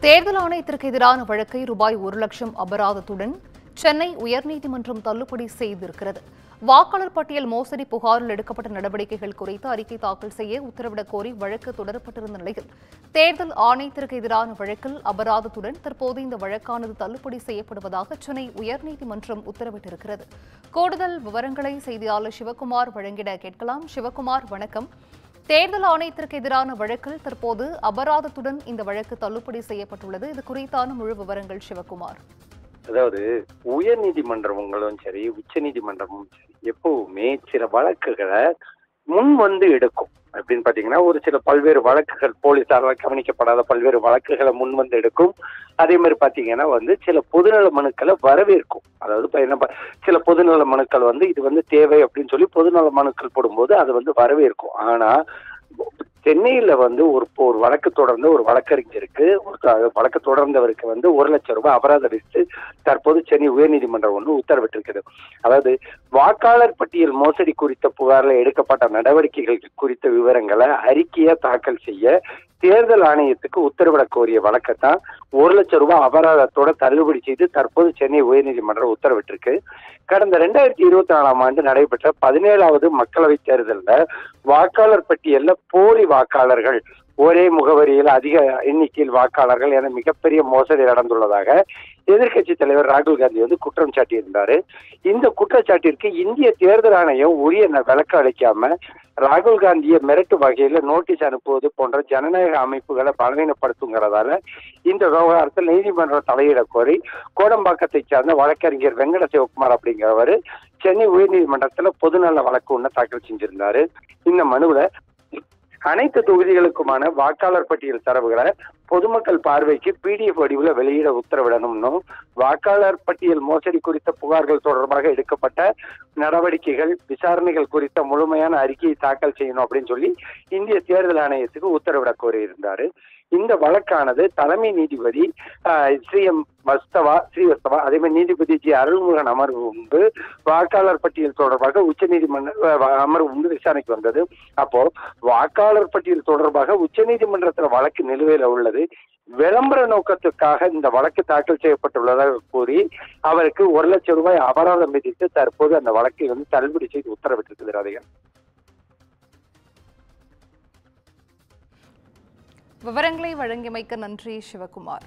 தேர்தல் ஆணையத்திற்கு எதிரான வழக்கை ரூபாய் 1,00,000 அபராதத்துடன் சென்னை உயர்நீதிமன்றம் தள்ளுபடி செய்திருக்கிறது. வாக்காளர் பட்டியல் மோசடி புகாரில் எடுக்கப்பட்ட நடவடிக்கைகள் குறித்து அறிக்கை தாக்கல் செய்ய உத்தரவிடக் கோரி வழக்கு தொடரப்பட்டிருந்த நிலையில் தேர்தல் ஆணையத்திற்கு எதிரான வழக்கில் அபராதத்துடன் தற்போது இந்த வழக்கானது தள்ளுபடி செய்யப்படுவதாக சென்னை உயர்நீதிமன்றம் உத்தரவிட்டிருக்கிறது. கூடுதல் விவரங்களை செய்தியாளர் சிவகுமார் வழங்கிட கேட்கலாம். சிவகுமார், வணக்கம். தேர்தல் ஆணையத்திற்கு எதிரான வழக்கில் தற்போது அபராதத்துடன் இந்த வழக்கு தள்ளுபடி செய்யப்பட்டுள்ளது. இது குறித்தான முழு விவரங்கள் சிவகுமார். அதாவது உயர் நீதிமன்றங்களும் சரி, உச்ச நீதிமன்றமும் சரி, எப்பவுமே சில வழக்குகளை முன் வந்து எடுக்கும். அப்படின்னு பாத்தீங்கன்னா, ஒரு சில பல்வேறு வழக்குகள் போலீசாரால் கவனிக்கப்படாத பல்வேறு வழக்குகளை முன் வந்து எடுக்கும். அதே மாதிரி பாத்தீங்கன்னா சில பொதுநல மனுக்களை வரவேற்கும். அதாவது என்ன, சில பொதுநல மனுக்கள் இது தேவை அப்படின்னு சொல்லி பொதுநல மனுக்கள் போடும்போது அது வரவேற்கும். ஆனா சென்னையில ஒரு வழக்கு தொடர்ந்த ஒரு வழக்கறிஞருக்கு வழக்கு தொடர்ந்தவருக்கு 1,00,000 ரூபாய் அபராதம் விதித்து தற்போது சென்னை உயர்நீதிமன்றம் உத்தரவிட்டிருக்கிறது. அதாவது வாக்காளர் பட்டியல் மோசடி குறித்த புகாரில் எடுக்கப்பட்ட நடவடிக்கைகள் குறித்த விவரங்களை அறிக்கையா தாக்கல் செய்ய தேர்தல் ஆணையத்துக்கு உத்தரவிடக் கோரிய வழக்கத்தான் 1,00,000 ரூபாய் அபராதத்தோட தள்ளுபடி செய்து தற்போது சென்னை உயர்நீதிமன்றம் உத்தரவிட்டிருக்கு. கடந்த 2024ஆம் ஆண்டு நடைபெற்ற 17வது மக்களவைத் தேர்தலில் வாக்காளர் பட்டியல்ல போலி வாக்காளர்கள், ஒரே முகவரியில் அதிக எண்ணிக்கையில் வாக்காளர்கள் என மிகப்பெரிய மோசடி நடந்துள்ளதாக எதிர்கட்சி தலைவர் ராகுல் காந்தி குற்றம் சாட்டியிருந்தாரு. இந்த குற்றச்சாட்டிற்கு இந்திய தேர்தல் ஆணையம் உரிய விளக்கம் அளிக்காம ராகுல் காந்தியை மிரட்டு வகையில நோட்டீஸ் அனுப்புவது போன்ற ஜனநாயக அமைப்புகளை பலவீனப்படுத்துங்கிறதால இந்த விவகாரத்தில் நீதிமன்றம் தலையிட கோரி கோடம்பாக்கத்தை சார்ந்த வழக்கறிஞர் வெங்கட சிவகுமார் அப்படிங்கிறவர் சென்னை உயர்நீதிமன்றத்துல பொதுநல வழக்கு ஒண்ணு தாக்கல் செஞ்சிருந்தாரு. இந்த மனுவுல அனைத்து தொகுதிகளுக்குமான வாக்காளர் பட்டியல் தரவுகளை பொதுமக்கள் பார்வைக்கு PDF வடிவில் வெளியிட உத்தரவிடணும்னும், வாக்காளர் பட்டியல் மோசடி குறித்த புகார்கள் தொடர்பாக எடுக்கப்பட்ட நடவடிக்கைகள், விசாரணைகள் குறித்த முழுமையான அறிக்கையை தாக்கல் செய்யணும் அப்படின்னு சொல்லி இந்திய தேர்தல் ஆணையத்துக்கு உத்தரவிட கோரியிருந்தாரு. இந்த வழக்கானது தலைமை நீதிபதி ஸ்ரீவஸ்தவா அதே மாதிரி நீதிபதி ஜி அருள்முருகன் அமர்வு முன்பு வாக்காளர் பட்டியல் தொடர்பாக உச்ச நீதிமன்ற அமர்வு முன்பு விசாரணைக்கு வந்தது. அப்போ வாக்காளர் பட்டியல் தொடர்பாக உச்ச நீதிமன்றத்துல வழக்கு நிலுவையில உள்ளது. விளம்பர நோக்கத்துக்காக இந்த வழக்கு தாக்கல் செய்யப்பட்டுள்ளதாக கூறி அவருக்கு 1,00,000 ரூபாய் அபராதம் விதித்து தற்போது அந்த வழக்கை தள்ளுபடி செய்து உத்தரவிட்டிருக்கிறது. அதிகம் விவரங்களை வழங்கியமைக்க நன்றி சிவகுமார்.